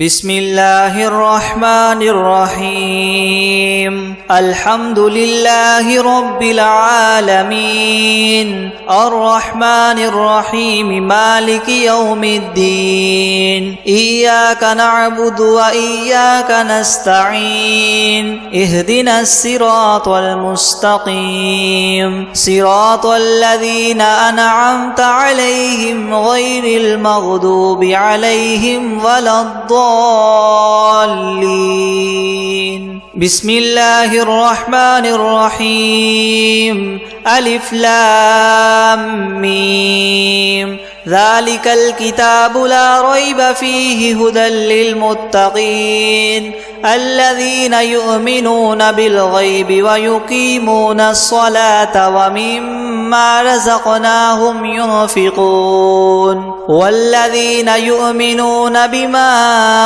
بسم الله الرحمن الرحيم الحمد لله رب العالمين الرحمن الرحيم مالك يوم الدين إياك نعبد وإياك نستعين اهدنا الصراط المستقيم صراط الذين أنعمت عليهم غير المغضوب عليهم ولا الضالين. بسم الله الرحمن الرحيم ألف لام ميم ذلك الكتاب لا ريب فيه هدى للمتقين الذين يؤمنون بالغيب ويقيمون الصلاة ومما رزقناهم ينفقون والذين يؤمنون بما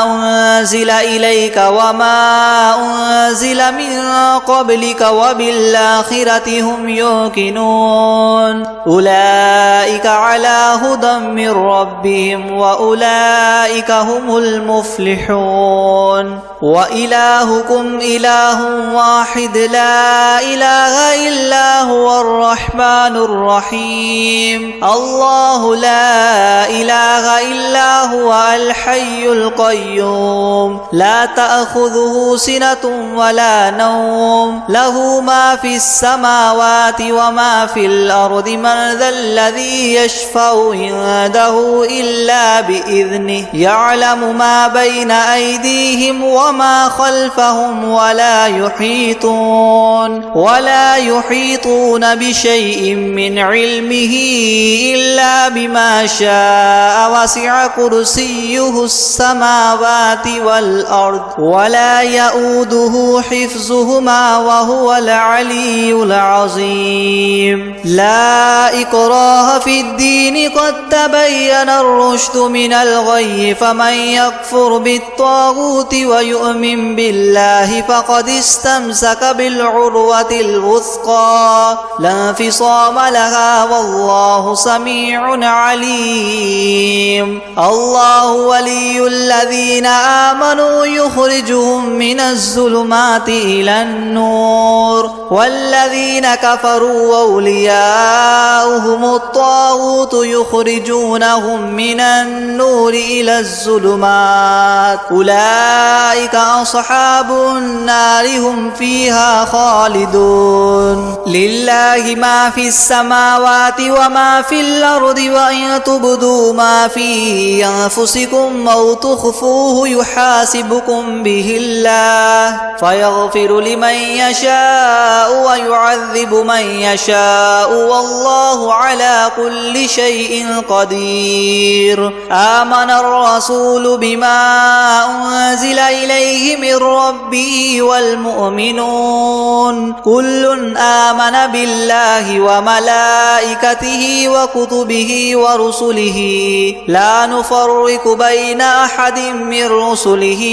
أنزل إليك وما أنزل من قبلك وبالآخرة هم يوقنون أولئك على هدى من ربهم وأولئك هم المفلحون وإلهكم إله واحد لا إله إلا هو الرحمن الرحيم الله لا إله إلا هو الحي القيوم لا تأخذه سنة ولا نوم له ما في السماوات وما في الأرض من ذا الذي يشفع عنده إلا بإذنه يعلم ما بين أيديهم وما خلفهم ولا يحيطون بشيء من علمه إلا بما شاء وسع كرسيه السماوات والأرض ولا يؤوده حفظهما وهو العلي العظيم لا إكراه في الدين قد تبين الرشد من الغي فمن يكفر بالطاغوت ويؤمن بالله فقد استمسك بالعروة الوثقى لا انفصام لها والله سميع عليم الله ولي الذين آمنوا يخرجهم من الظلمات إلى النور والذين كفروا أولياؤهم الطاغوت يخرجونهم من النور إلى الظلمات أولئك أصحاب النار هم فيها خالدون لله ما في السماوات وما في الأرض وإن تبدوا ما في أنفسكم أو تخفوه يحاسبكم به الله فيغفر لمن يشاء ويعذب من يشاء والله على كل شيء قدير آمن الرسول بما أنزل إليه من ربه والمؤمنون كل آمن بالله وملائكته وكتبه ورسله لا نفرق بين أحد من رسله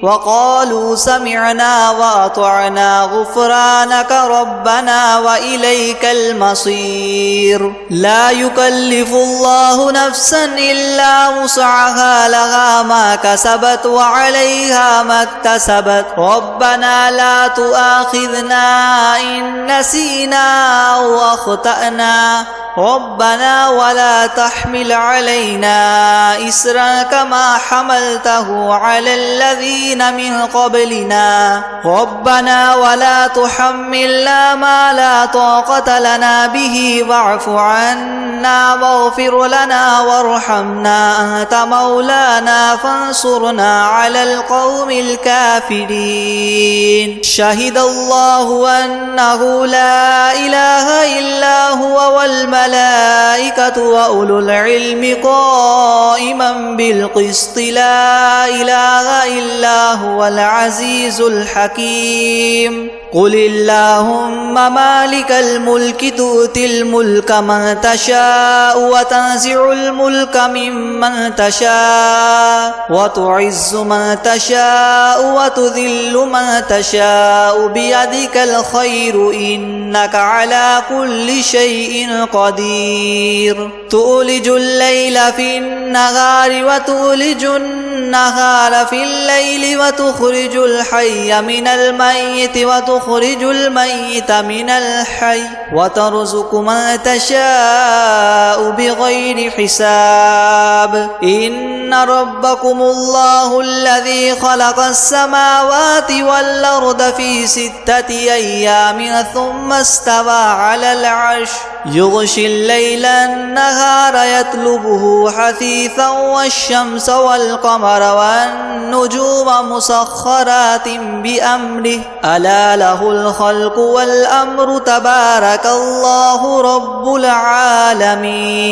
وقالوا سمعنا وأطعنا غفرانك ربنا وإليك المصير لا يكلف الله نفسا إلا وسعها لها ما كسبت وعليها ما اكتسبت ربنا لا تؤاخذنا إن نسينا أو أخطأنا ربنا ولا تحمل علينا إسرا كما حملته على الذين من قبلنا ربنا ولا تحملنا ما لا طاقة لنا به واعف عنا واغفر لنا وارحمنا أنت مولانا فانصرنا على القوم الكافرين شهد الله أنه لا إله إلا هو والملائكة وأولو العلم قائما بالقسط لا إله إلا هو العزيز الحكيم قل اللهم مالك الملك تؤتي الملك من تشاء وتنزع الملك ممن تشاء وتعز من تشاء وتذل من تشاء بيدك الخير إنك على كل شيء قدير تولج الليل في النهار وتولج النهار في الليل وتخرج الحي من الميت وتخرج الميت من الحي وترزق من تشاء بغير حساب إن ربكم الله الذي خلق السماوات والأرض في 6 أيام ثم استوى على العرش يغشي الليل النهار يطلبه حثيثا والشمس والقمر والنجوم مسخرات بأمره ألا له الخلق والأمر تبارك الله رب العالمين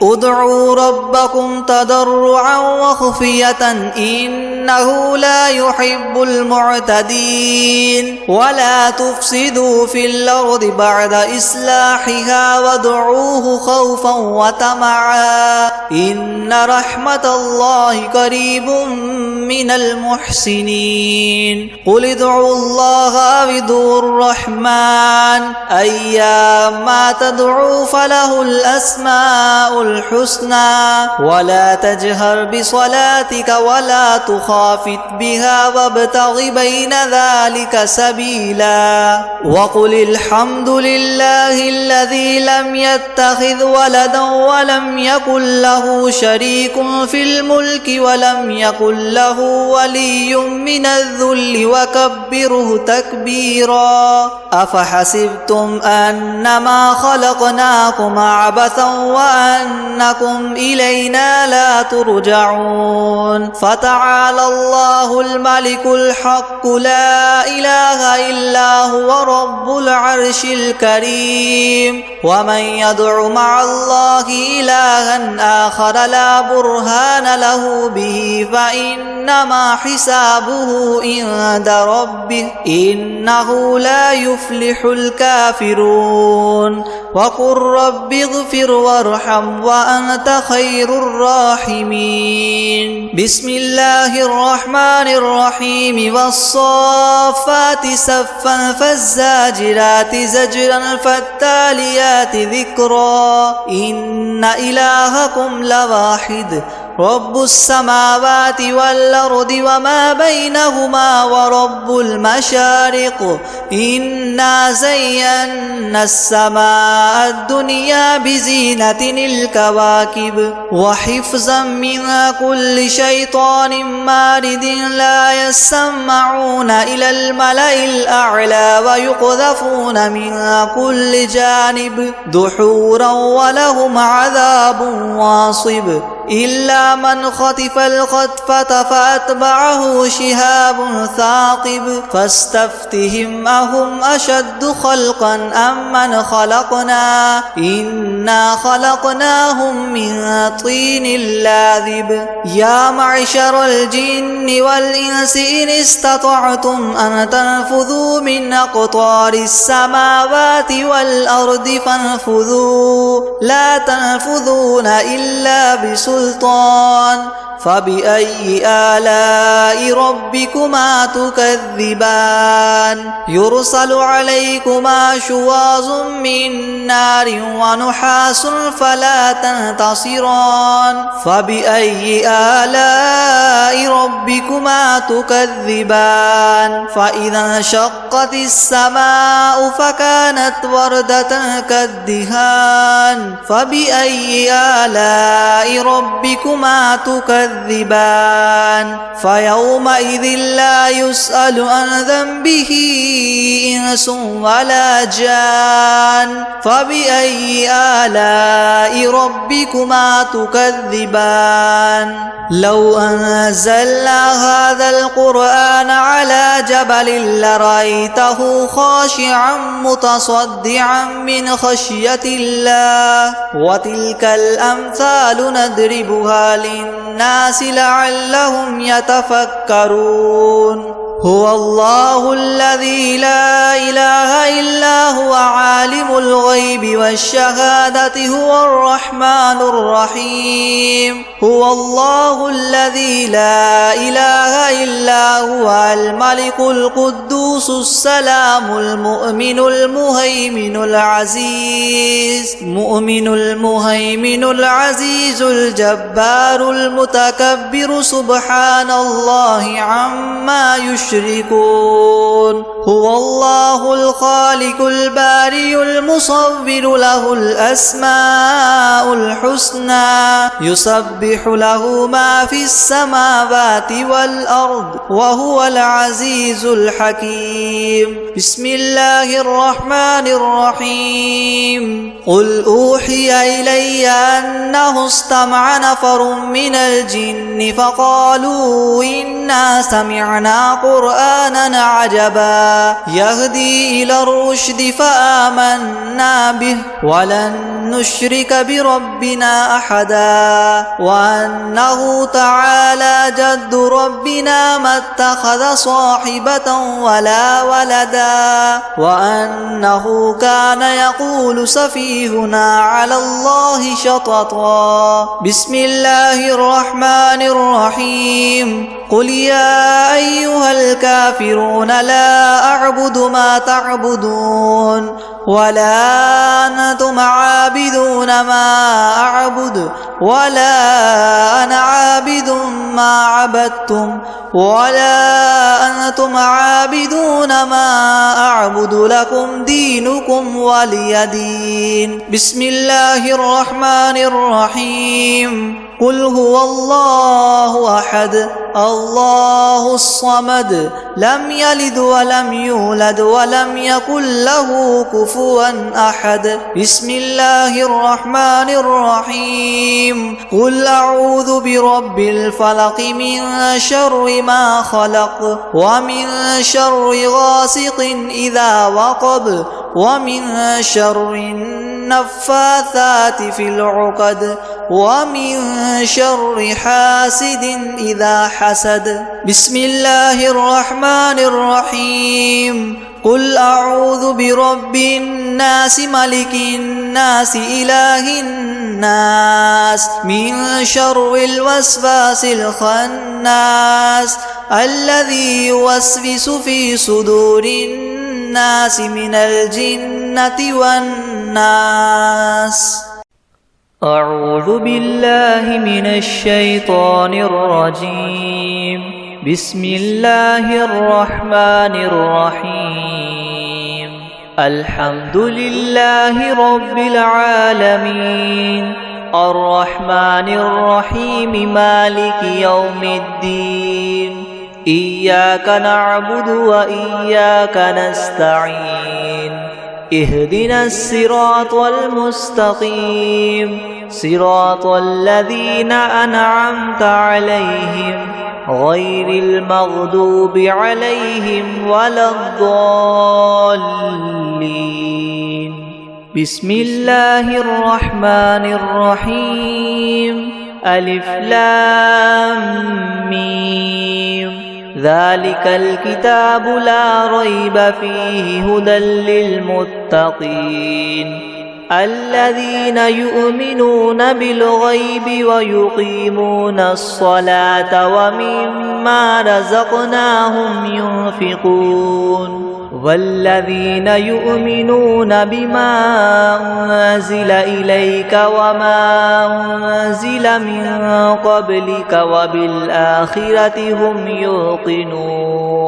ادعوا ربكم تضرعا وخفية إنه لا يحب المعتدين ولا تفسدوا في الأرض بعد إصلاحها وادعوه خوفا وطمعا إن رحمة الله قريب من المحسنين قل ادعوا الله أو ادعوا الرحمن أيما تدعوا فله الأسماء الحسنى ولا تجهر بصلاتك ولا تخافت بها وابتغ بين ذلك سبيلا وقل الحمد لله الذي لم يتخذ ولدا ولم يكن له شريك في الملك ولم يكن له ولي من الذل وكبره تكبيرا أفحسبتم أنما خلقناكم عبثا وأنكم إلينا لا ترجعون فتعالى الله الملك الحق لا إله إلا هو رب العرش الكريم ومن يدع مع الله إلها آخر لا برهان له به فإنما حسابه عند ربه إنه لا يفلح الكافرون وقل رب اغفر وارحم وأنت خير الراحمين بسم الله الرحمن الرحيم والصافات صفا فالزاجرات زجرا فالتاليات ذكرا إن إلهكم لواحد رب السماوات والأرض وما بينهما ورب المشارق إنا زينا السماء الدنيا بزينة الكواكب وحفظا من كل شيطان مارد لا يسمعون إلى الملأ الأعلى ويقذفون من كل جانب دحورا ولهم عذاب واصب إلا من خطف الخطفة فأتبعه شهاب ثاقب فاستفتهم أهم أشد خلقا أم من خلقنا إنا خلقناهم من طين لاذب يا معشر الجن والإنس إن استطعتم أن تنفذوا من أقطار السماوات والأرض فانفذوا لا تنفذون إلا بسلطان فبأي آلاء ربكما تكذبان يرسل عليكما شواظ من نار ونحاس فلا تنتصران فبأي آلاء ربكما تكذبان فإذا انشقت السماء فكانت وردة كالدهان فبأي آلاء ربكما تكذبان فيومئذ لا يسأل عن ذنبه إنس ولا جان فبأي آلاء ربكما تكذبان لو أنزلنا هذا القرآن على جبل لرأيته خاشعا متصدعا من خشية الله وتلك الأمثال نضربها للناس لعلهم يتفكرون هو الله الذي لا إله إلا هو عالم الغيب والشهادة هو الرحمن الرحيم هو الله الذي لا إله إلا هو الملك القدوس السلام المؤمن المهيمن العزيز الجبار المتكبر سبحان الله عما يشركون هو الله الخالق البارئ المصور له الأسماء الحسنى يسبح له ما في السماوات والأرض وهو العزيز الحكيم بسم الله الرحمن الرحيم قل أوحي إلي أنه استمع نفر من الجن فقالوا إنا سمعنا قرآنا عجبا يهدي إلى الرشد فآمنا به ولن نشرك بربنا أحدا وأنه تعالى جد ربنا ما اتخذ صاحبة ولا ولدا وأنه كان يقول سفيهنا على الله شططا بسم الله الرحمن الرحيم قل يا أيها الكافرون لا أعبد ما تعبدون ولا أنتم عابدون ما أعبد ولا أنا عابد ما عبدتم ولا أنتم عابدون ما أعبد لكم دينكم ولي دين بسم الله الرحمن الرحيم قل هو الله أحد الله الصمد لم يلد ولم يولد ولم يكن له كفوا أحد بسم الله الرحمن الرحيم قل أعوذ برب الفلق من شر ما خلق ومن شر غاسق إذا وقب ومن شر النفاثات في العقد ومن شر حاسد إذا حسد بسم الله الرحمن الرحيم قل أعوذ برب الناس ملك الناس إله الناس من شر الوسواس الخناس الذي يوسوس في صدور الناس من الجنة والناس أعوذ بالله من الشيطان الرجيم بسم الله الرحمن الرحيم الحمد لله رب العالمين الرحمن الرحيم مالك يوم الدين إياك نعبد وإياك نستعين اهدنا الصراط المستقيم صراط الذين أنعمت عليهم غير المغضوب عليهم ولا الضالين بسم الله الرحمن الرحيم ألف لام ميم ذلك الكتاب لا ريب فيه هدى للمتقين الذين يؤمنون بالغيب ويقيمون الصلاة ومما رزقناهم ينفقون والذين يؤمنون بما أنزل إليك وما أنزل من قبلك وبالآخرة هم يوقنون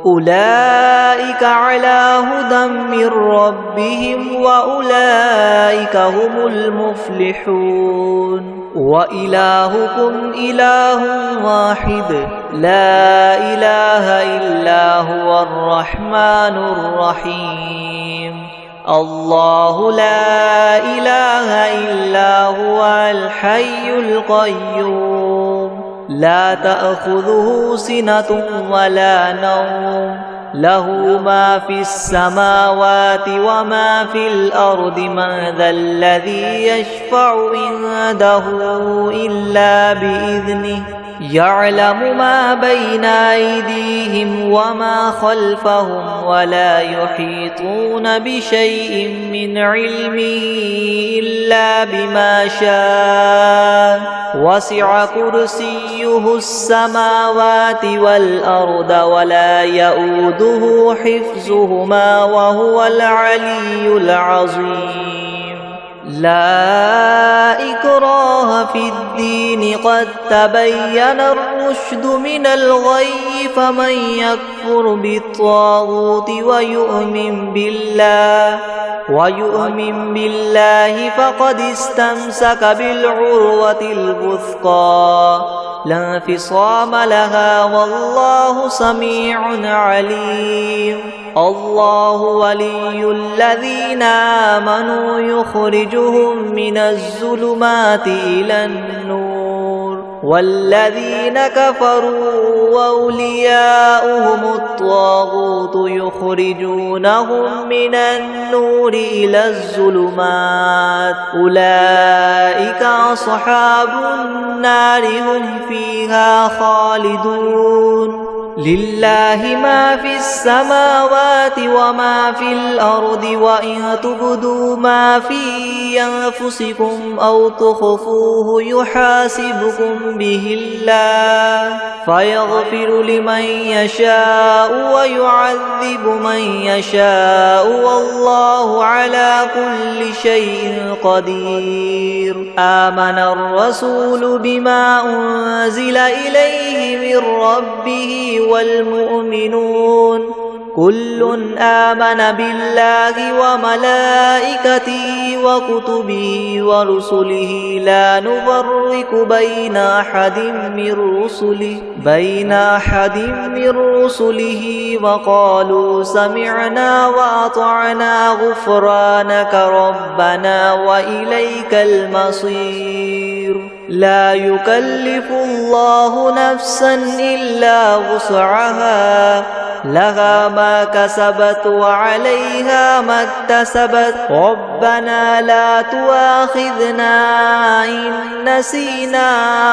أولئك على هدى من ربهم وأولئك هم المفلحون وإلهكم إله واحد لا إله إلا هو الرحمن الرحيم الله لا إله إلا هو الحي القيوم لا تأخذه سنة ولا نوم له ما في السماوات وما في الأرض من ذا الذي يشفع عنده إلا بإذنه يعلم ما بين أيديهم وما خلفهم ولا يحيطون بشيء من علمه إلا بما شاء وسع كرسيه السماوات والأرض ولا يؤوده حفظهما وهو العلي العظيم لا إكراه في الدين قد تبين الرشد من الغي فمن يكفر بالطاغوت ويؤمن بالله فقد استمسك بالعروة الوثقى لا انفصام لها والله سميع عليم الله ولي الذين آمنوا يخرجهم من الظلمات إلى النور والذين كفروا أولياؤهم الطاغوت يخرجونهم من النور إلى الظلمات أولئك أصحاب النار هم فيها خالدون لله ما في السماوات وما في الأرض وإن تبدوا ما في أنفسكم أو تخفوه يحاسبكم به الله فيغفر لمن يشاء ويعذب من يشاء والله على كل شيء قدير آمن الرسول بما أنزل إليه من ربه والمؤمنون كل آمن بالله وملائكته وكتبه ورسله لا نفرق بين أحد من رسله وقالوا سمعنا وأطعنا غفرانك ربنا وإليك المصير لا يكلف الله نفسا إلا وسعها لها ما كسبت وعليها ما اكتسبت ربنا لا تؤاخذنا إن نسينا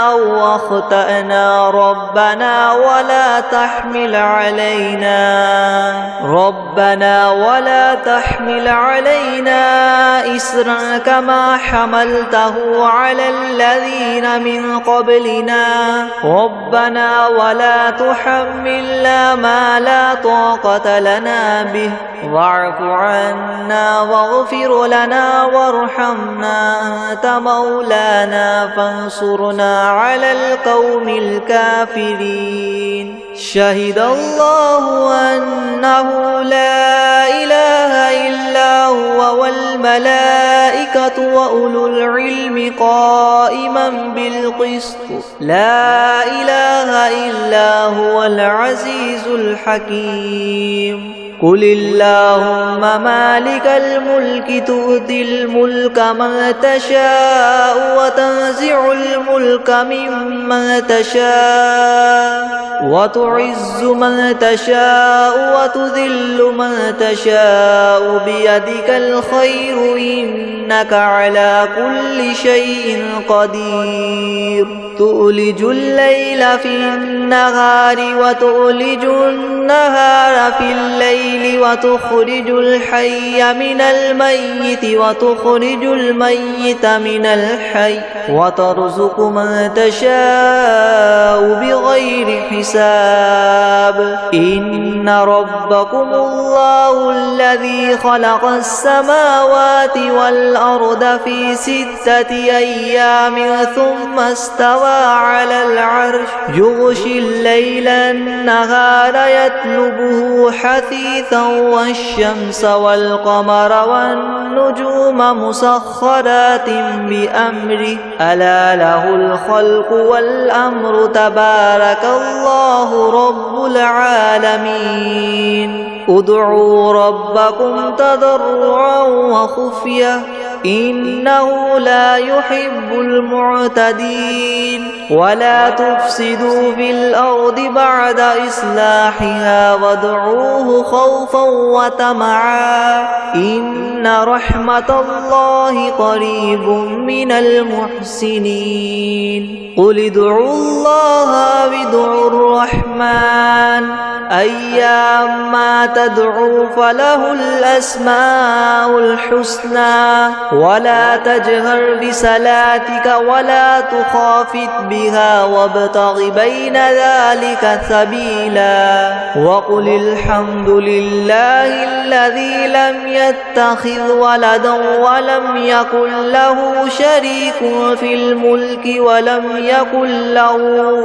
أو أخطأنا ربنا ولا تحمل علينا إسرا كما حملته على الذين من قبلنا ربنا ولا تحملنا ما لا طاقة لنا به واعف عنا واغفر لنا وارحمنا أنت مولانا فانصرنا على القوم الكافرين شهد الله أنه لا إله إلا هو والملائكة وأولو العلم قائما بالقسط لا إله إلا هو العزيز الحكيم قل اللهم مالك الملك تؤتي الملك من تشاء وتنزع الملك ممن تشاء وتعز من تشاء وتذل من تشاء بيدك الخير إنك على كل شيء قدير تؤلج الليل في النهار وتؤلج النهار في الليل وتخرج الحي من الميت وتخرج الميت من الحي وترزق من تشاء بغير حساب إن ربكم الله الذي خلق السماوات والأرض في 6 أيام ثم استوى على العرش يغشي الليل النهار يطلبه حثيثا والشمس والقمر والنجوم مسخرات بأمره ألا له الخلق والأمر تبارك الله رب العالمين ادعوا ربكم تضرعا وخفية إنه لا يحب المعتدين ولا تفسدوا في الأرض بعد إصلاحها وادعوه خوفا وطمعا إن رحمة الله قريب من المحسنين قل ادعوا الله أو ادعوا الرحمن أيما تدعوا فله الأسماء الحسنى ولا تجهر بصلاتك ولا تخافت بها وابتغ بين ذلك سبيلا وقل الحمد لله الذي لم يتخذ ولدا ولم يكن له شريك في الملك ولم يكن له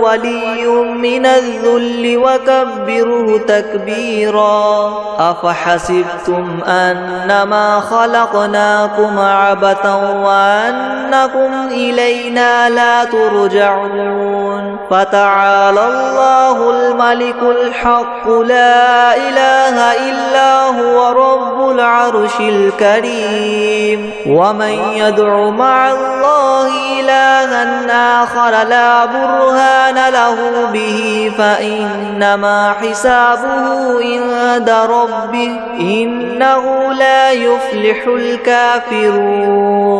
ولي من الذل وكبره تكبيرا أفحسبتم أنما خلقناكم عبثا وأنكم إلينا لا ترجعون فتعالى الله الملك الحق لا إله إلا هو رب العرش الكريم ومن يدع مع الله إلها آخر لا برهان له به فإنما حسابه عند ربه إنه لا يفلح الكافرون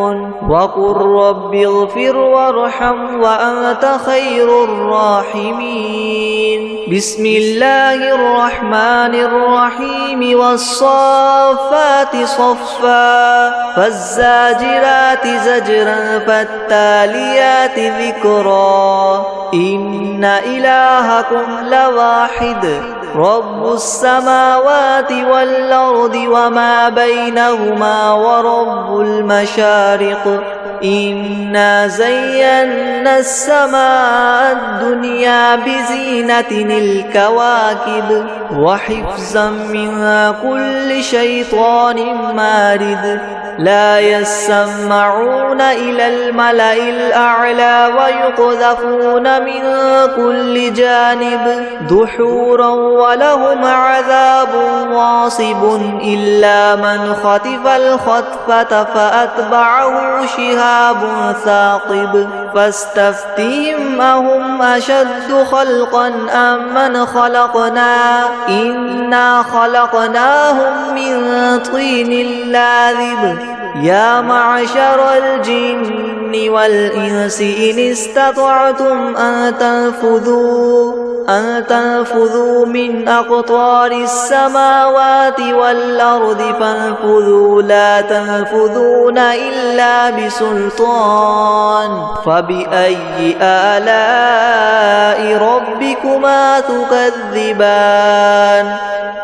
وقل رب اغفر وارحم وأنت خير الراحمين بسم الله الرحمن الرحيم والصافات صفا فالزاجرات زجرا فالتاليات ذكرا إن إلهكم لواحد رب السماوات والأرض وما بينهما ورب المشارق إنا زينا السماء الدنيا بزينة الكواكب وحفظا من كل شيطان مارد لا يسمعون إلى الملأ الأعلى ويقذفون من كل جانب دحورا ولهم عذاب واصب إلا من خطف الخطفة فأتبعه شهاب ثاقب فاستفتهم أهم أشد خلقا أم من خلقنا إنا خلقناهم من طين لاذب يا معشر الجن والإنس إن استطعتم أن تنفذوا من أقطار السماوات والأرض فانفذوا لا تنفذون إلا بسلطان فبأي آلاء ربكما تكذبان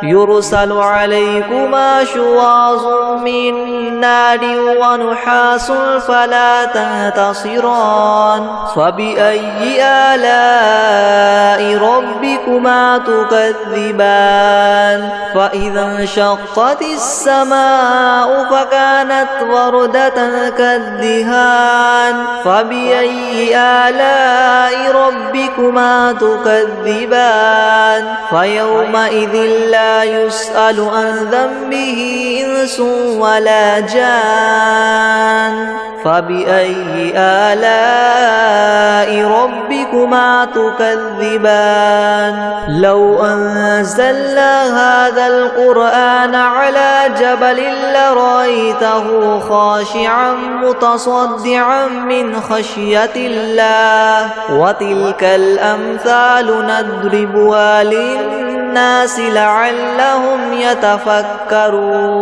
يرسل عليكما شواظ من نار ونحاس فلا تنتصران فبأي آلاء ربكما تكذبان فإذا انشقت السماء فكانت وردة كالدهان فبأي آلاء ربكما تكذبان فيومئذ لا يسأل عن ذنبه إنس ولا جان فبأي آلاء ربكما تكذبان لو أنزلنا هذا القرآن على جبل لرأيته خاشعا متصدعا من خشية الله وتلك الأمثال نضربها للناس لعلهم يتفكرون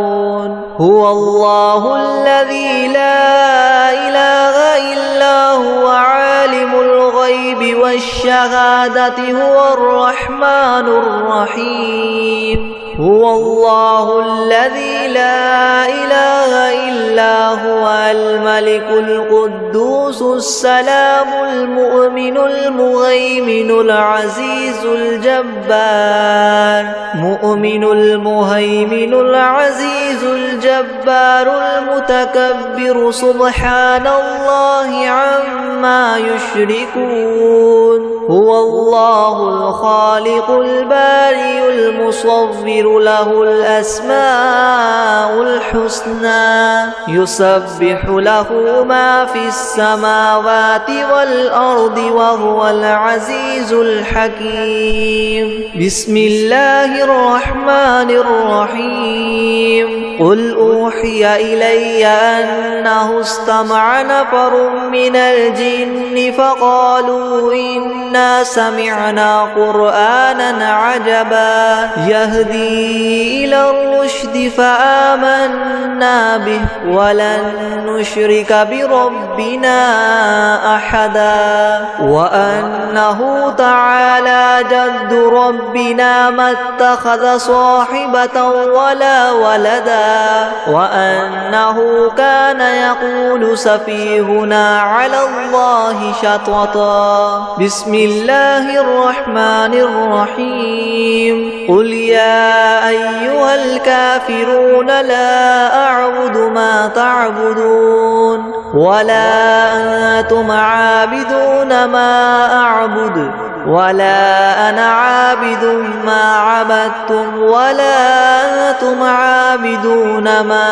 هو الله الذي لا إله إلا هو عالم الغيب والشهادة هو الرحمن الرحيم هو الله الذي لا إله إلا هو الملك القدوس السلام المؤمن المهيمن العزيز الجبار مؤمن المهيمن العزيز الجبار المتكبر سبحان الله عما يشركون هو الله الخالق البارئ المصور له الأسماء الحسنى يسبح له ما في السماوات والأرض وهو العزيز الحكيم بسم الله الرحمن الرحيم قل أوحي إلي أنه استمع نفر من الجن فقالوا إنا سمعنا قرآنا عجبا يهدي إلى الرشد فآمنا به ولن نشرك بربنا أحدا وأنه تعالى جد ربنا ما اتخذ صاحبة ولا ولدا وأنه كان يقول سفيهنا على الله شططا بسم الله الرحمن الرحيم قل يا أيها الكافرون لا أعبد ما تعبدون ولا أنتم عابدون ما أعبد ولا أنا عابد ما عبدتم ولا أنتم عابدون ما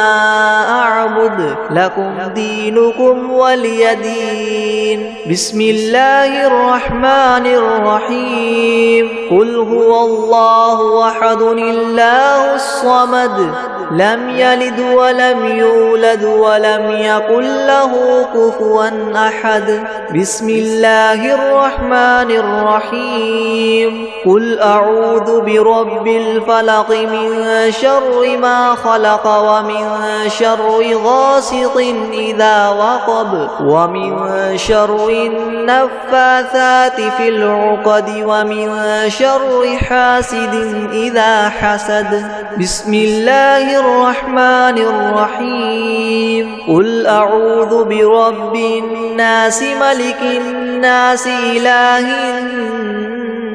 أعبد لكم دينكم ولي دين بسم الله الرحمن الرحيم قل هو الله أحد الله الصمد لم يلد ولم يولد ولم يكن له كفوا أحد بسم الله الرحمن الرحيم قل أعوذ برب الفلق من شر ما خلق ومن شر غاسق إذا وقب ومن شر النفاثات في العقد ومن شر حاسد إذا حسد بسم الله الرحمن الرحيم قل أعوذ برب الناس ملك الناس إله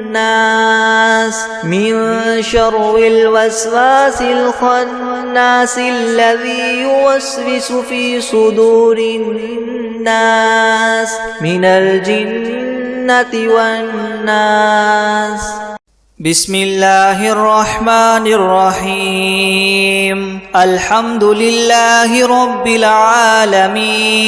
الناس من شر الوسواس الخناس الذي يوسوس في صدور الناس من الجنة والناس بسم الله الرحمن الرحيم الحمد لله رب العالمين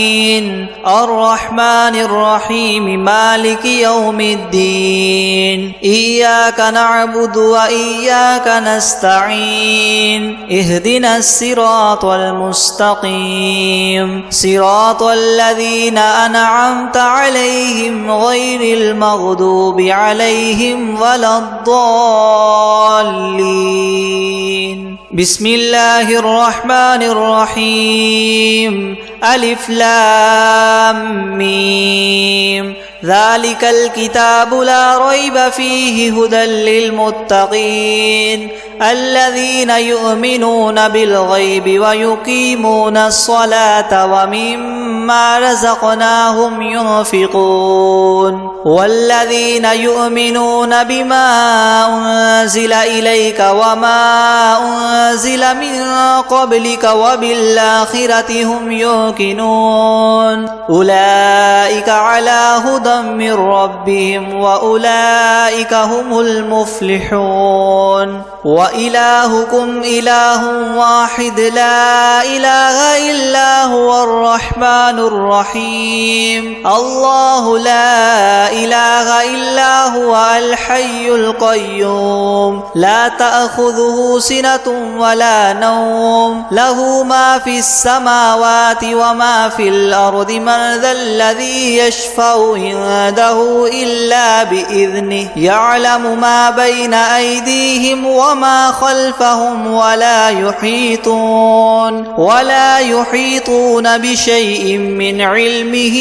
الرحمن الرحيم مالك يوم الدين إياك نعبد وإياك نستعين اهدنا الصراط المستقيم صراط الذين أنعمت عليهم غير المغضوب عليهم ولا الضالين بسم الله الرحمن الرحيم ألف لام ميم ذلك الكتاب لا ريب فيه هدى للمتقين الذين يؤمنون بالغيب ويقيمون الصلاة ومما رزقناهم ينفقون والذين يؤمنون بما أنزل إليك وما أنزل من قبلك وبالآخرة هم يوقنون أولئك على هدى من ربهم وأولئك هم المفلحون وإلهكم إله واحد لا إله إلا هو الرحمن الرحيم الله لا إله إلا هو الحي القيوم لا تأخذه سنة ولا نوم له ما في السماوات وما في الأرض من ذا الذي يشفع عنده إلا بإذنه يعلم ما بين أيديهم وما خلفهم ولا يحيطون بشيء من علمه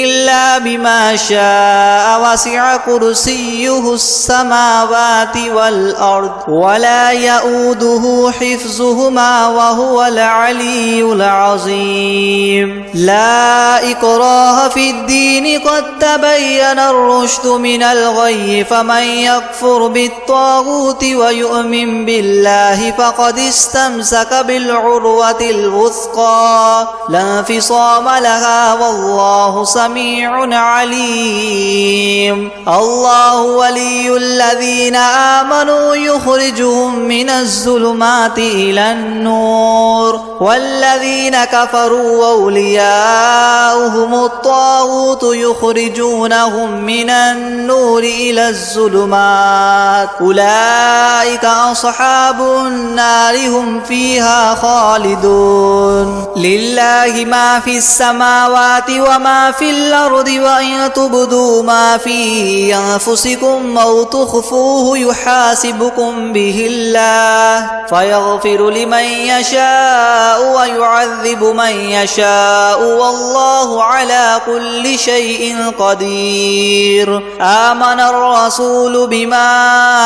إلا بما شاء وسع كرسيه السماوات والأرض ولا يؤوده حفظهما وهو العلي العظيم لا إكراه في الدين قد تبين الرشد من الغي فمن يكفر بالطاغوت ويؤمن بالله فقد استمسك بالعروة الوثقى لا انفصام لها والله سميع عليم حكيم الله ولي الذين آمنوا يخرجهم من الظلمات إلى النور والذين كفروا أولياؤهم الطاغوت يخرجونهم من النور إلى الظلمات أولئك أصحاب النار هم فيها خالدون لله ما في السماوات وما في الأرض وإن تبدوا ما في أنفسكم أو تخفوه يحاسبكم به الله فيغفر لمن يشاء ويعذب من يشاء والله على كل شيء قدير آمن الرسول بما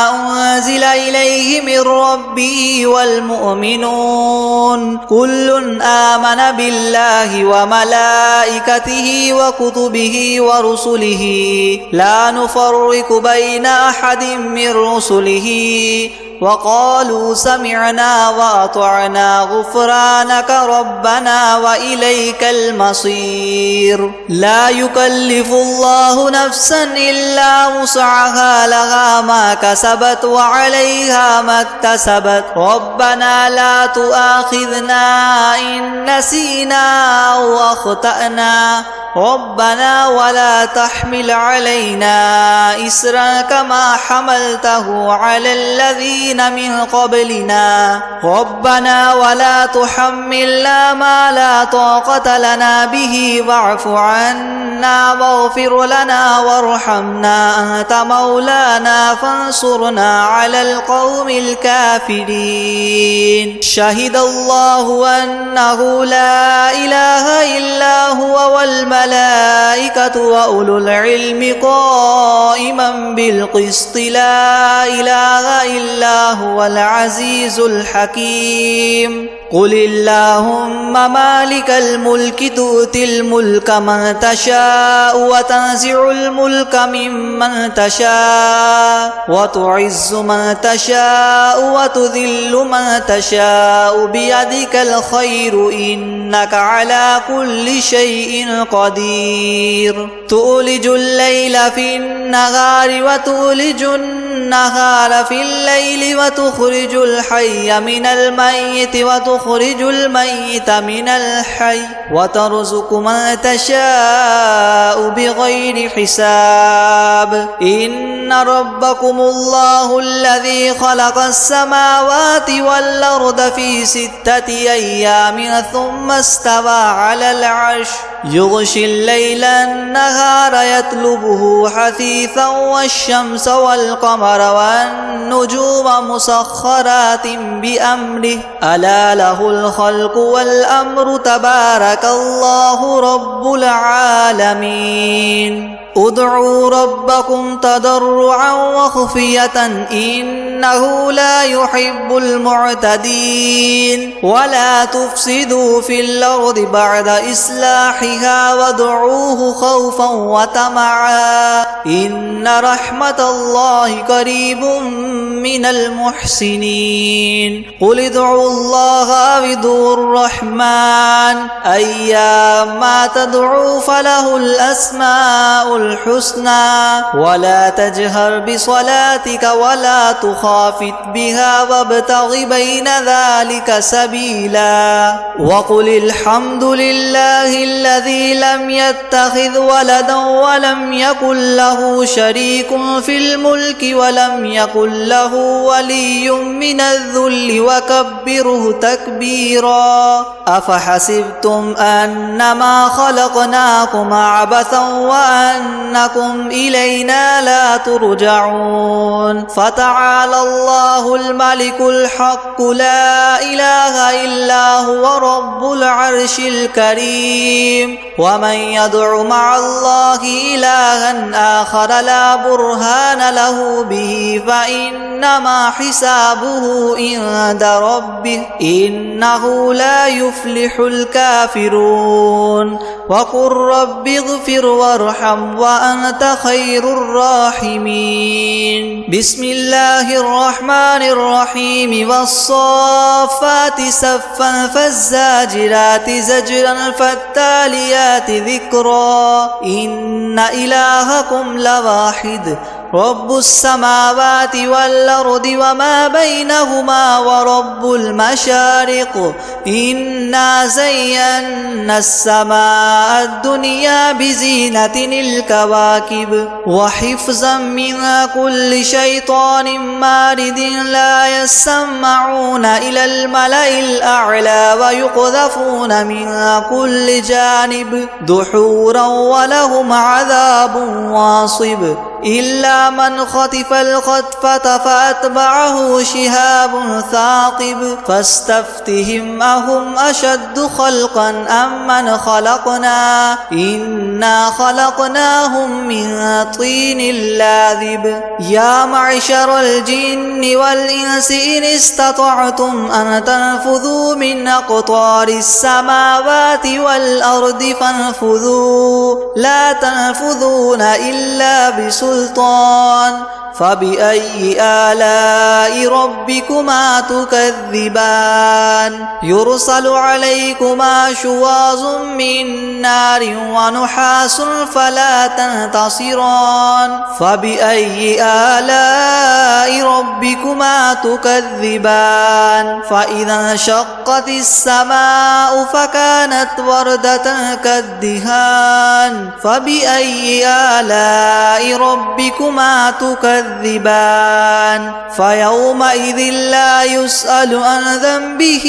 أنزل إليه من ربه والمؤمنون كل آمن بالله وملائكته وكتبه ورسله لا نفرق بين أحد من رسله وقالوا سمعنا وأطعنا غفرانك ربنا وإليك المصير لا يكلف الله نفسا إلا وسعها لها ما كسبت وعليها ما اكتسبت ربنا لا تؤاخذنا إن نسينا أو أخطأنا ربنا ولا تحمل علينا إسرا كما حملته على الذين من قبلنا ربنا ولا تحملنا ما لا طاقة لنا به واعف عنا واغفر لنا وارحمنا أنت مولانا فانصرنا على القوم الكافرين شهد الله أنه لا إله إلا هو والملائكة وأولو العلم قائما بالقسط لا إله إلا هو العزيز الحكيم قل اللهم مالك الملك تؤتي الملك من تشاء وتنزع الملك ممن تشاء وتعز من تشاء وتذل من تشاء بيدك الخير إنك على كل شيء قدير تولج الليل في النهار وتولج النهار في الليل وتخرج الحي من الميت وتخرج الميت من الحي وترزق من تشاء بغير حساب إن ربكم الله الذي خلق السماوات والأرض في 6 أيام ثم استوى على العرش يغشي الليل النهار يطلبه حثيثا والشمس والقمر والنجوم مسخرات بأمره ألا له الخلق والأمر تبارك الله رب العالمين ادعوا ربكم تضرعا وخفية إنه لا يحب المعتدين ولا تفسدوا في الأرض بعد إصلاحها وادعوه خوفا وطمعا إن رحمة الله قريب من المحسنين قل ادعوا الله أو ادعوا الرحمن أيما تدعوا فله الأسماء الحسنى ولا تجهر بصلاتك ولا تخافت بها وابتغ بين ذلك سبيلا وقل الحمد لله الذي لم يتخذ ولدا ولم يكن له شريك في الملك ولم يكن له ولي من الذل وكبره تكبيرا أفحسبتم أنما خلقناكم عبثا وأنكم إلينا لا ترجعون فتعالى الله الملك الحق لا إله إلا هو رب العرش الكريم ومن يدع مع الله إلها آخر لا برهان له به فإنما حسابه عند ربه إنه لا يفلح الكافرون وقل رب اغفر وارحم وأنت خير الراحمين بسم الله الرحمن الرحيم والصافات صفا فالزاجرات زجرا فالتاليات ذكرا إن إلهكم لواحد رب السماوات والأرض وما بينهما ورب المشارق إنا زينا السماء الدنيا بزينة الكواكب وحفظا من كل شيطان مارد لا يسمعون إلى الملأ الأعلى ويقذفون من كل جانب دحورا ولهم عذاب واصب إلا من خطف الخطفة فأتبعه شهاب ثاقب فاستفتهم أهم أشد خلقا أم من خلقنا إنا خلقناهم من طين لاذب يا معشر الجن والإنس إن استطعتم أن تنفذوا من أقطار السماوات والأرض فانفذوا لا تنفذون إلا بسلطان فبأي آلاء ربكما تكذبان يرسل عليكما شواظ من نار ونحاس فلا تنتصران فبأي آلاء ربكما تكذبان فإذا انشقت السماء فكانت وردة كالدهان فبأي آلاء ربكما تكذبان فيومئذ لا يسأل عن ذنبه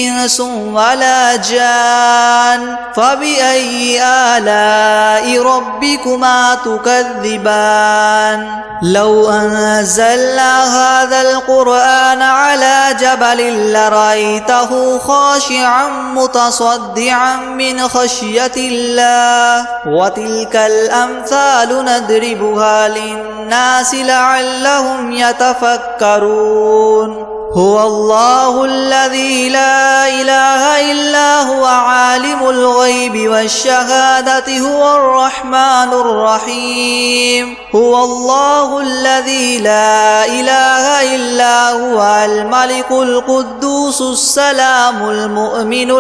إنس ولا جان فبأي آلاء ربكما تكذبان لو أنزلنا هذا القرآن على جبل لرأيته خاشعا متصدعا من خشية الله وتلك الأمثال نضربها للناس لعلهم يتفكرون هو الله الذي لا إله إلا هو عالم الغيب والشهادة هو الرحمن الرحيم هو الله الذي لا إله إلا هو الملك القدوس السلام المؤمن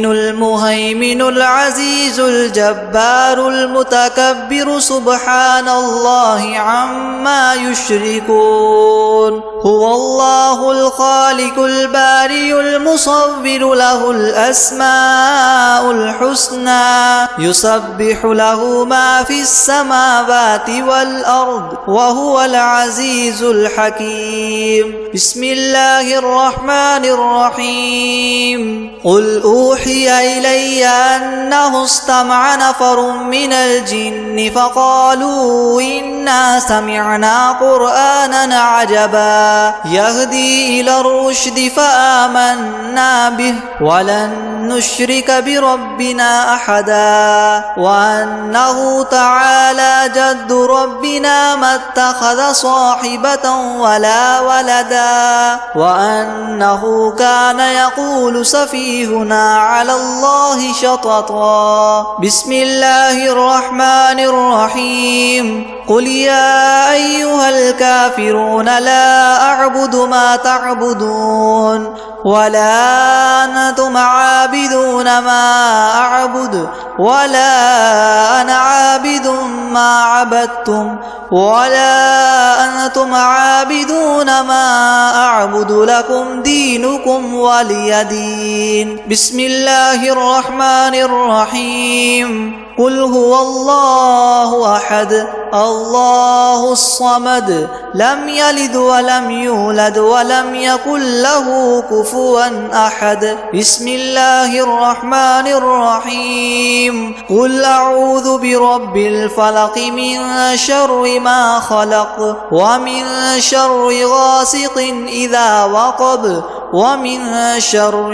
المهيمن العزيز الجبار المتكبر سبحان الله عما يشركون هو الله الخالق البارئ المصور له الأسماء الحسنى يسبح له ما في السماوات والأرض وهو العزيز الحكيم بسم الله الرحمن الرحيم قل أوحي إلي أنه استمع نفر من الجن فقالوا إنا سمعنا قرآنا عجبا يهدي إلى الرشد فآمنا به ولن نشرك بربنا أحدا وأنه تعالى جد ربنا ما اتخذ صاحبة ولا ولدا وأنه كان يقول سفيهنا على الله شططا بسم الله الرحمن الرحيم قل يا أيها الكافرون لا أعبد ما تعبدون ولا أنتم عابدون ما أعبد ولا أنا عابد ما عبدتم ولا أنتم عابدون ما أعبد لكم دينكم ولي دين بسم الله الرحمن الرحيم قل هو الله أحد الله الصمد لم يلد ولم يولد ولم يكن له كفوا أحد بسم الله الرحمن الرحيم قل أعوذ برب الفلق من شر ما خلق ومن شر غاسق إذا وقب ومن شر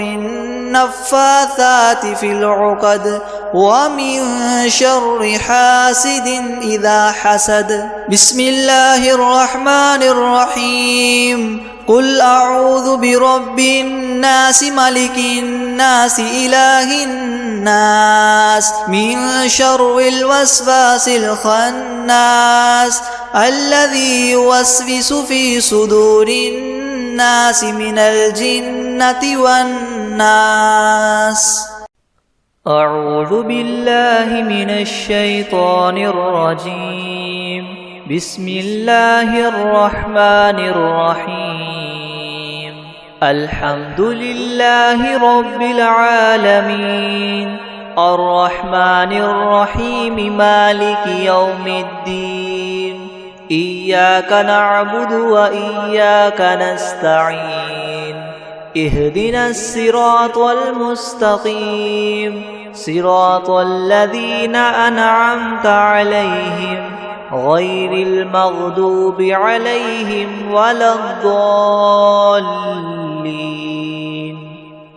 النفاثات في العقد ومن شر حاسد إذا حسد بسم الله الرحمن الرحيم قل أعوذ برب الناس ملك الناس إله الناس الناس من شر الوسواس الخناس الذي يوسوس في صدور الناس من الجنة والناس. أعوذ بالله من الشيطان الرجيم. بسم الله الرحمن الرحيم. الحمد لله رب العالمين الرحمن الرحيم مالك يوم الدين. إياك نعبد وإياك نستعين. اهدنا الصراط المستقيم صراط الذين أنعمت عليهم غير المغضوب عليهم ولا الضالين.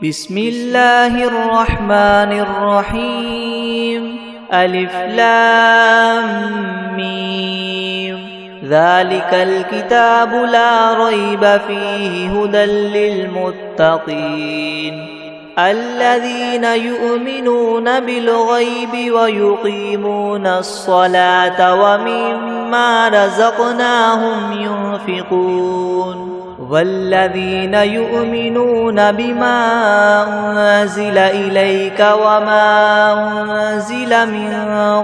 بسم الله الرحمن الرحيم. ألف لام ميم. ذلك الكتاب لا ريب فيه هدى للمتقين الذين يؤمنون بالغيب ويقيمون الصلاة ومما رزقناهم ينفقون والذين يؤمنون بما أنزل إليك وما أنزل من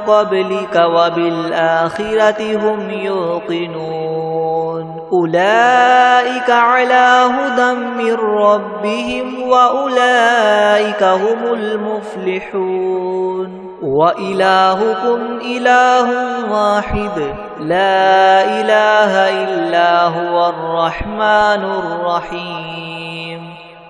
قبلك وبالآخرة هم يوقنون أولئك على هدى من ربهم وأولئك هم المفلحون. وإلهكم إله واحد لا إله إلا هو الرحمن الرحيم.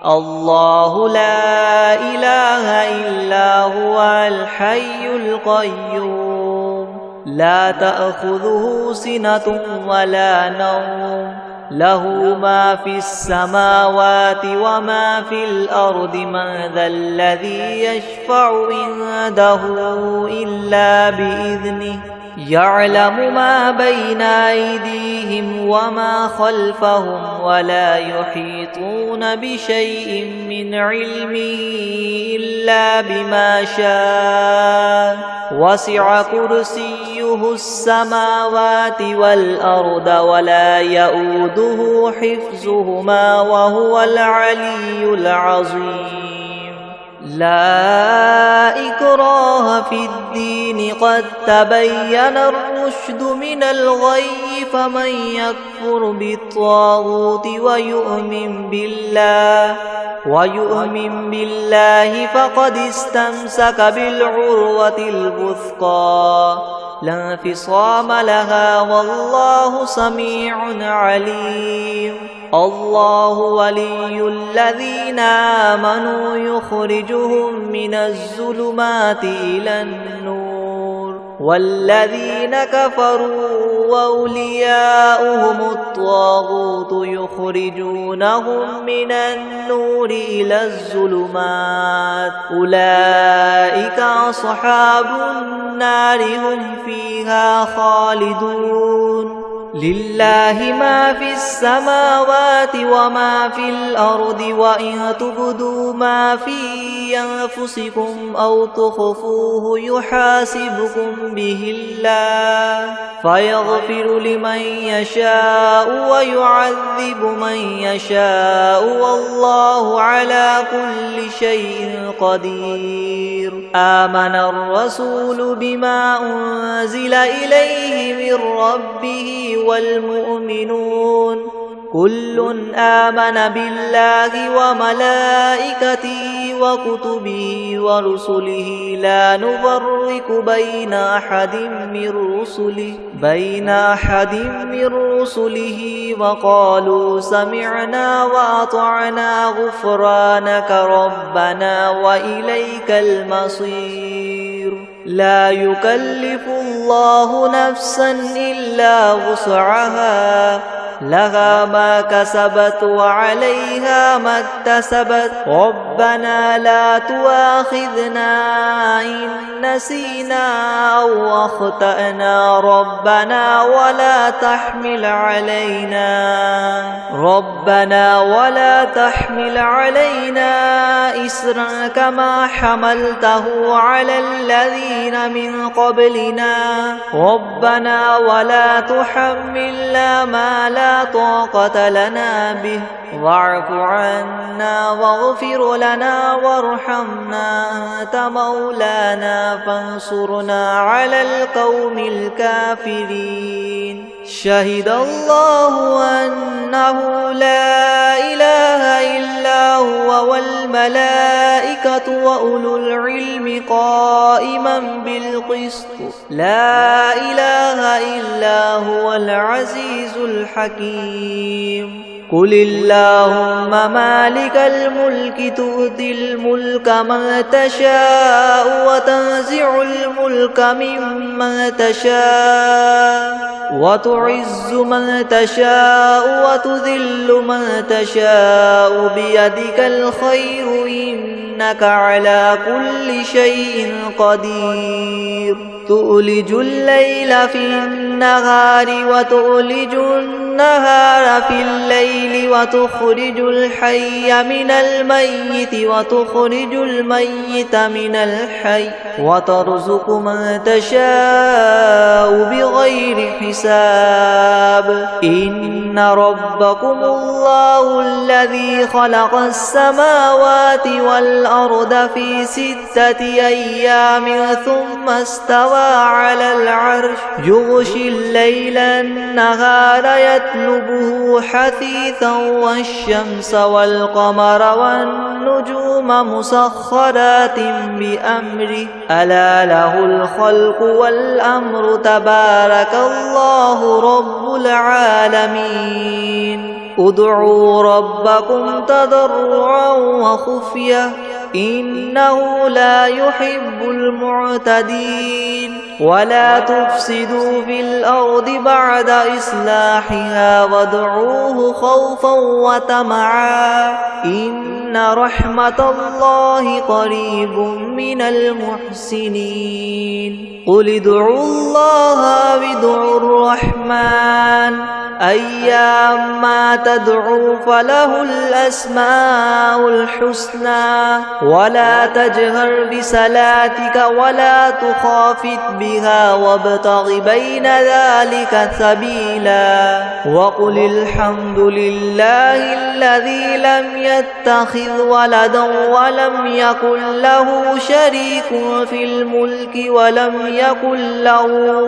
الله لا إله إلا هو الحي القيوم لا تأخذه سنة ولا نوم له ما في السماوات وما في الأرض. من ذا الذي يشفع عنده إلا بإذنه يعلم ما بين أيديهم وما خلفهم ولا يحيطون بشيء من علمه إلا بما شاء. وسع كرسيه السماوات والأرض ولا يؤوده حفظهما وهو العلي العظيم. لا إكراه في الدين قد تبين الرشد من الغي فمن يكفر بالطاغوت ويؤمن بالله فقد استمسك بالعروة الوثقى لا انفصام لها والله سميع عليم. الله ولي الذين آمنوا يخرجهم من الظلمات إلى النور والذين كفروا وأولياؤهم الطاغوت يخرجونهم من النور إلى الظلمات أولئك أصحاب النار هم فيها خالدون. لله ما في السماوات وما في الأرض وإن تبدوا ما في أنفسكم أو تخفوه يحاسبكم به الله فيغفر لمن يشاء ويعذب من يشاء والله على كل شيء قدير. آمن الرسول بما أنزل إليه من ربه والمؤمنون كل آمن بالله وملائكته وكتبه ورسله لا نفرق بين أحد من رسله وقالوا سمعنا وأطعنا غفرانك ربنا وإليك المصير. لا يكلف الله نفسا إلا وسعها لها ما كسبت وعليها ما اكتسبت ربنا لا تؤاخذنا إن نسينا أو أخطأنا ربنا ولا تحمل علينا إسرا كما حملته على الذين من قبلنا ربنا ولا تحملنا ما لا طاقة لنا به واعف عنا واغفر لنا وارحمنا أنت مولانا فانصرنا على القوم الكافرين شهد الله أنه لا إله إلا هو والملائكة وأولو العلم قائما بالقسط لا إله إلا هو العزيز الحكيم قل اللهم مالك الملك تؤتي الملك من تشاء وتنزع الملك ممن تشاء وتعز من تشاء وتذل من تشاء بيدك الخير إنك على كل شيء قدير تؤلج الليل في النهار وتؤلج النهار في الليل وتخرج الحي من الميت وتخرج الميت من الحي وترزق من تشاء بغير حساب إن ربكم الله الذي خلق السماوات والأرض في 6 أيام ثم استوى على العرش يغشي الليل النهار يطلبه حثيثا والشمس والقمر والنجوم مسخرات بأمره ألا له الخلق والأمر تبارك الله رب العالمين ادعوا ربكم تضرعا وخفية إنه لا يحب المعتدين ولا تفسدوا في الأرض بعد إصلاحها وادعوه خوفا وطمعا إن رحمة الله قريب من المحسنين قل ادعوا الله وادعوا الرحمن أيما تدعوا فله الأسماء الحسنى ولا تجهر بصلاتك ولا تخافت بها وابتغ بين ذلك سبيلا وقل الحمد لله الذي لم يتخذ ولدا ولم يكن له شريك في الملك ولم يكن له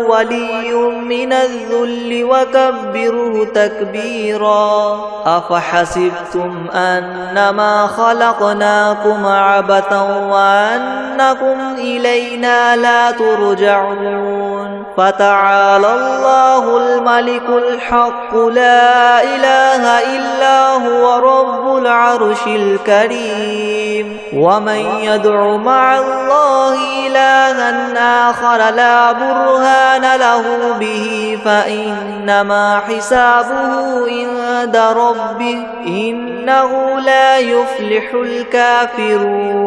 ولي من الذل وكبره تكبيرا أفحسبتم أنما خلقناكم عبثا وأنكم إلينا لا ترجعون فتعالى الله الملك الحق لا إله إلا هو رب العرش الكريم ومن يدع مع الله إلها آخر لا برهان له به فإنما حسابه عند ربه إنه لا يفلح الكافرون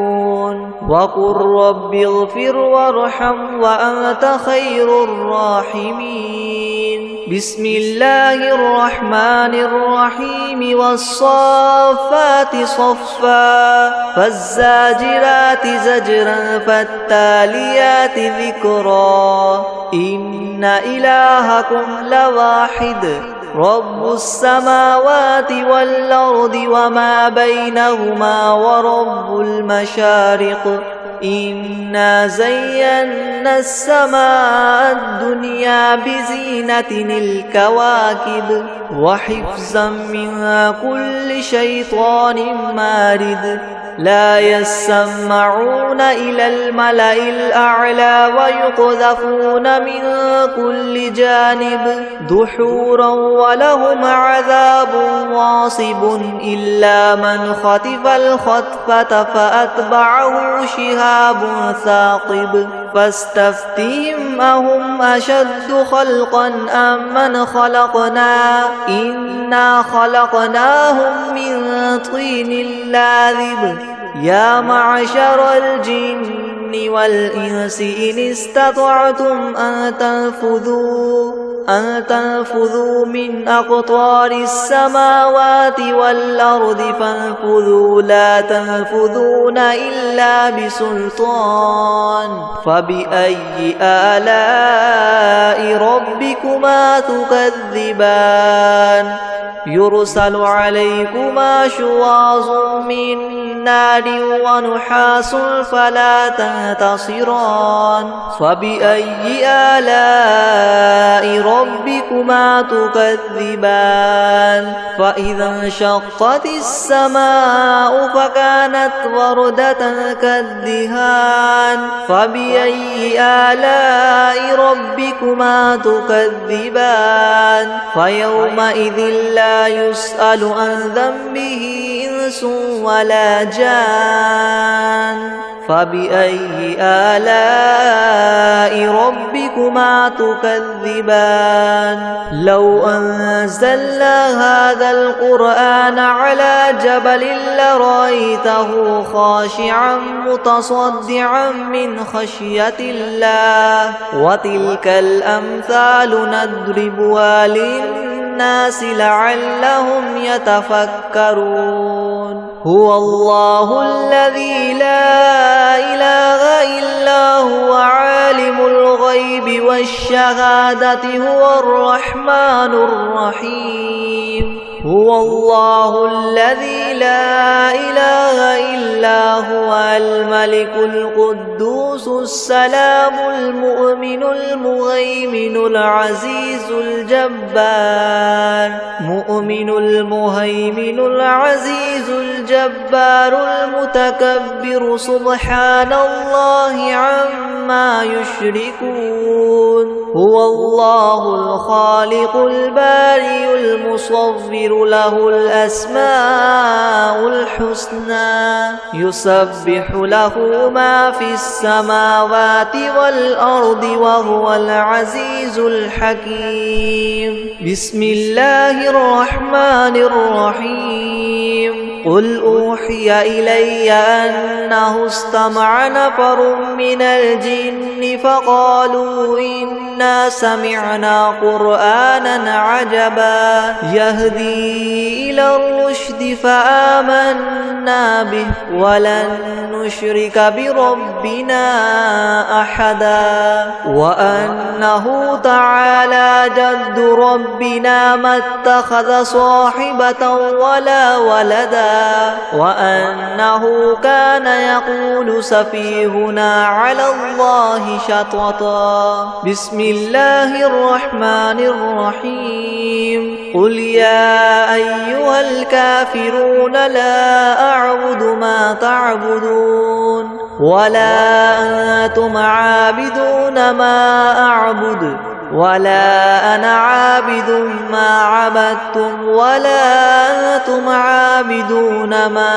وقل رب اغفر وارحم وأنت خير الراحمين بسم الله الرحمن الرحيم والصافات صفا فالزاجرات زجرا فالتاليات ذكرا إن إلهكم لواحد رب السماوات والأرض وما بينهما ورب المشارق إنا زينا السماء الدنيا بزينة الكواكب وحفظا من كل شيطان مارد لا يسمعون إلى الملأ الأعلى ويقذفون من كل جانب دحورا ولهم عذاب واصب إلا من خطف الخطفة فأتبعه شهاب ثاقب فاستفتهم أهم أشد خلقا أم من خلقنا إنا خلقناهم من طين لازب يا معشر الجن والإنس إن استطعتم أن تنفذوا من أقطار السماوات والأرض فانفذوا لا تنفذون إلا بسلطان فبأي آلاء ربكما تكذبان يرسل عليكما شواظ من نار ونحاس فلا تنتصران فبأي آلاء ربكما تكذبان فإذا انشقت السماء فكانت وردة كالدهان فبأي آلاء ربكما تكذبان فيومئذ لا يسأل عن ذنبه إنس ولا جان فبأي آلاء ربكما تكذبان لو أنزلنا هذا القرآن على جبل لرأيته خاشعا متصدعا من خشية الله وتلك الأمثال نضربها للناس لعلهم يتفكرون هو الله الذي لا إله إلا هو عالم الغيب والشهادة هو الرحمن الرحيم هو الله الذي لا إله إلا هو الملك القدوس السلام المؤمن المهيمن العزيز الجبار مؤمن المهيمن العزيز الجبار المتكبر سبحان الله عما يشركون هو الله الخالق البارئ المصور له الأسماء الحسنى يسبح له ما في السماوات والأرض وهو العزيز الحكيم بسم الله الرحمن الرحيم قل أوحي إلي أنه استمع نفر من الجن فقالوا إنا سمعنا قرآنا عجبا يهدي إلى الرشد فآمنا به ولن نشرك بربنا أحدا وأنه تعالى جد ربنا ما اتخذ صاحبة ولا ولدا وأنه كان يقول سفيهنا على الله شططا بسم الله الرحمن الرحيم قل يا أيها الكافرون لا أعبد ما تعبدون ولا أنتم عابدون ما أعبد ولا أنا عابد ما عبدتم ولا أنتم عابدون ما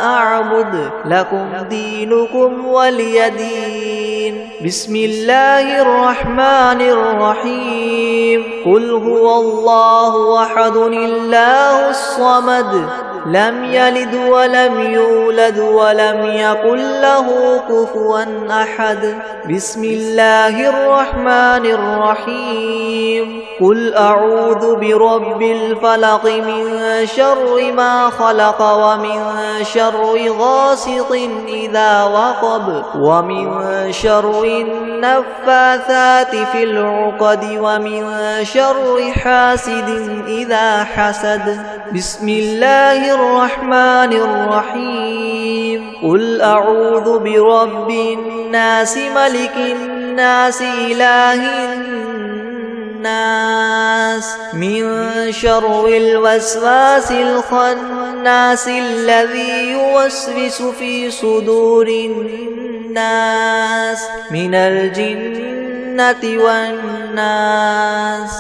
أعبد لكم دينكم ولي دين بسم الله الرحمن الرحيم قل هو الله أحد الله الصمد لم يلد ولم يولد ولم يكن له كفوا أحد بسم الله الرحمن الرحيم قل أعوذ برب الفلق من شر ما خلق ومن شر غاسق إذا وقب ومن شر النفاثات في العقد ومن شر حاسد إذا حسد بسم الله الرحمن الرحيم قل أعوذ برب الناس ملك الناس إله الناس من شر الوسواس الخناس الذي يوسوس في صدور الناس من الجنة والناس